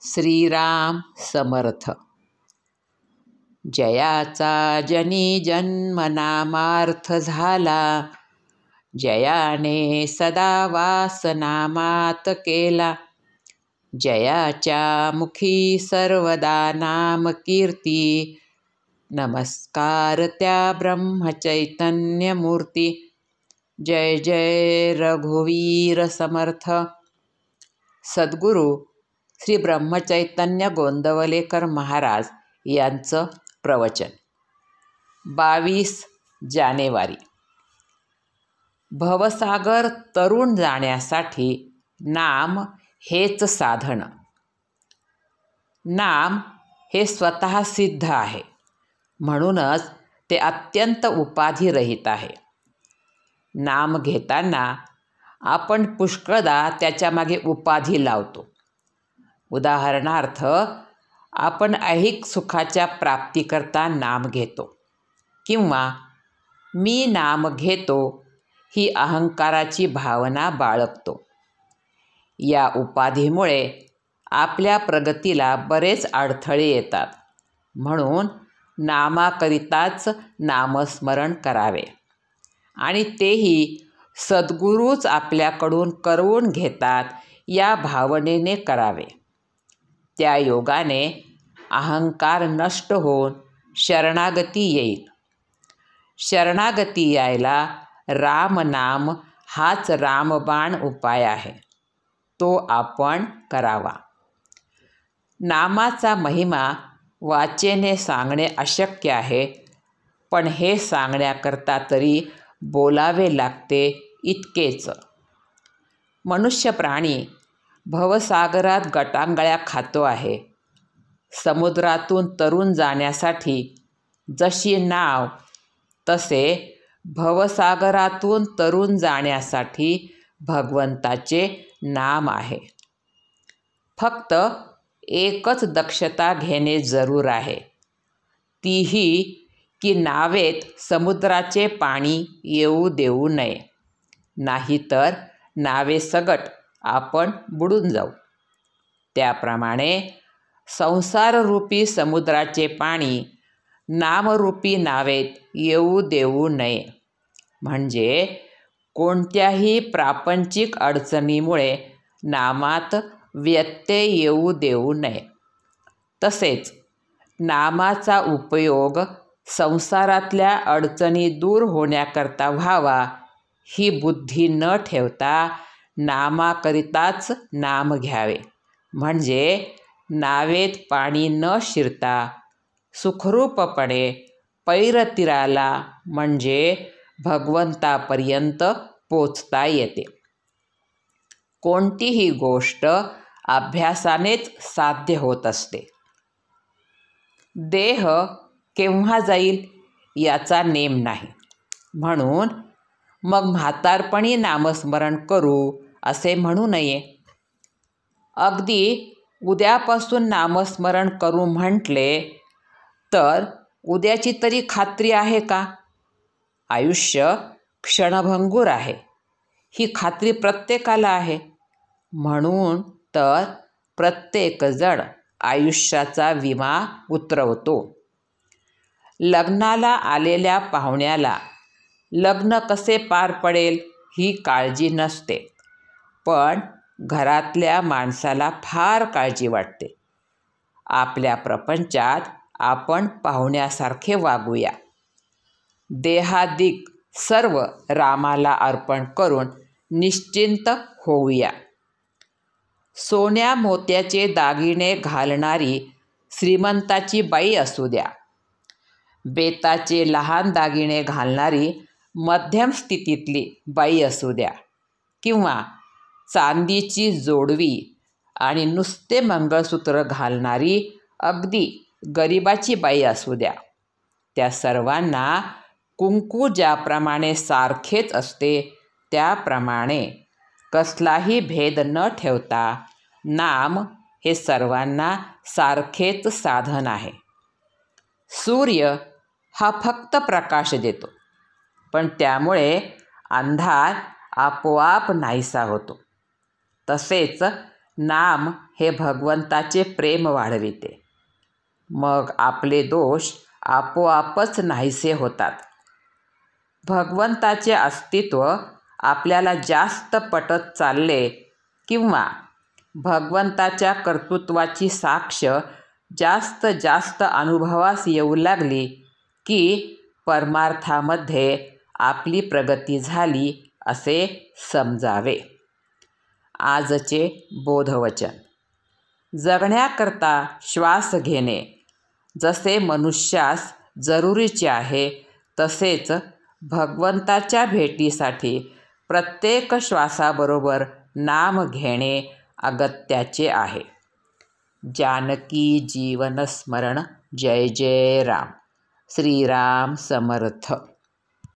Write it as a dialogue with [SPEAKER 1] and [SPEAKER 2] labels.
[SPEAKER 1] श्रीराम समर्थ. जयाचा जनी जन्म नामार्थ झाला, जयाने सदा वास नामात केला. जयाच्या मुखी सर्वदा नाम कीर्ती, नमस्कार त्या ब्रह्मचैतन्य मूर्ती. जय जय रघुवीर समर्थ. सद्गुरू श्री ब्रह्मचैतन्य गोंदवलेकर महाराज यांचं प्रवचन. 22 जानेवारी. भवसागर तरुण जाण्यासाठी नाम हेच साधन. नाम हे स्वतः सिद्ध आहे, म्हणूनच ते अत्यंत उपाधिरहित आहे. नाम घेताना आपण पुष्कळदा त्याच्यामागे उपाधी लावतो. उदाहरणार्थ, आपण ऐहिक सुखाच्या प्राप्तीकरता नाम घेतो, किंवा मी नाम घेतो ही अहंकाराची भावना बाळगतो. या उपाधीमुळे आपल्या प्रगतीला बरेच अडथळे येतात. म्हणून नामाकरिताच नामस्मरण करावे, आणि तेही सद्गुरूच आपल्याकडून करवून घेतात या भावनेने करावे. त्या योगाने अहंकार नष्ट होऊन शरणागती येईल. शरणागती यायला रामनाम हाच रामबाण उपाय आहे, तो आपण करावा. नामाचा महिमा वाचेने सांगणे अशक्य आहे, पण हे सांगण्याकरता तरी बोलावे लागते इतकेच. मनुष्य प्राणी भवसागरात गटांगळ्या खातो आहे. समुद्रातून तरून जाण्यासाठी जशी नाव, तसे भवसागरातून तरून जाण्यासाठी भगवंताचे नाम आहे. फक्त एकच दक्षता घेणे जरूर आहे, तीही की नावेत समुद्राचे पाणी येऊ देऊ नये, नाहीतर नावेसगट आपण बुडून जाऊ. त्याप्रमाणे संसाररूपी समुद्राचे पाणी नामरूपी नावेत येऊ देऊ नये. म्हणजे कोणत्याही प्रापंचिक अडचणीमुळे नामात व्यत्यय येऊ देऊ नये. तसेच नामाचा उपयोग संसारातल्या अडचणी दूर होण्याकरता व्हावा, ही बुद्धी न ठेवता नामाकरिताच नाम घ्यावे. म्हणजे नावेत पाणी न शिरता सुखरूपपणे पैरतीराला, म्हणजे भगवंतापर्यंत पोचता येते. कोणतीही गोष्ट अभ्यासानेच साध्य होत असते. देह केव्हा जाईल याचा नेम नाही, म्हणून मग म्हातारपणी नामस्मरण करू असे म्हणू नये. अगदी उद्यापासून नामस्मरण करू म्हटले तर उद्याची तरी खात्री आहे का? आयुष्य क्षणभंगूर आहे, ही खात्री प्रत्येकाला आहे. म्हणून तर प्रत्येकजण आयुष्याचा विमा उतरवतो. लग्नाला आलेल्या पाहुण्याला लग्न कसे पार पडेल ही काळजी नसते, पण घरातल्या माणसाला फार काळजी वाटते. आपल्या प्रपंचात आपण पाहुण्यासारखे वागूया. देहादिक सर्व रामाला अर्पण करून निश्चिंत होऊया. सोन्या मोत्याचे दागिने घालणारी श्रीमंताची बाई असू द्या, बेताचे लहान दागिने घालणारी मध्यम स्थितीतली बाई असू द्या, किंवा चांदीची जोडवी आणि नुसते मंगळसूत्र घालणारी अगदी गरिबाची बाई असू द्या, त्या सर्वांना कुंकू ज्याप्रमाणे सारखेच असते, त्याप्रमाणे कसलाही भेद न ठेवता नाम हे सर्वांना सारखेच साधन आहे. सूर्य हा फक्त प्रकाश देतो, पण त्यामुळे अंधार आपोआप नाहीसा होतो. तसेच नाम हे भगवंताचे प्रेम वाढविते. मग आपले दोष आपोआपच नाहीसे होतात. भगवंताचे अस्तित्व आपल्याला जास्त पटत चालले किंवा भगवंताच्या कर्तृत्वाची साक्ष जास्त जास्त अनुभवास येऊ लागली की परमार्थामध्ये आपली प्रगती झाली असे समजावे. आजचे बोधवचन. जगण्याकरता श्वास घेणे जसे मनुष्यास जरुरीचे आहे, तसेच भगवंताच्या भेटीसाठी प्रत्येक श्वासाबरोबर नाम घेणे अगत्याचे आहे. जानकी जीवन स्मरण. जय जय राम. श्रीराम समर्थ.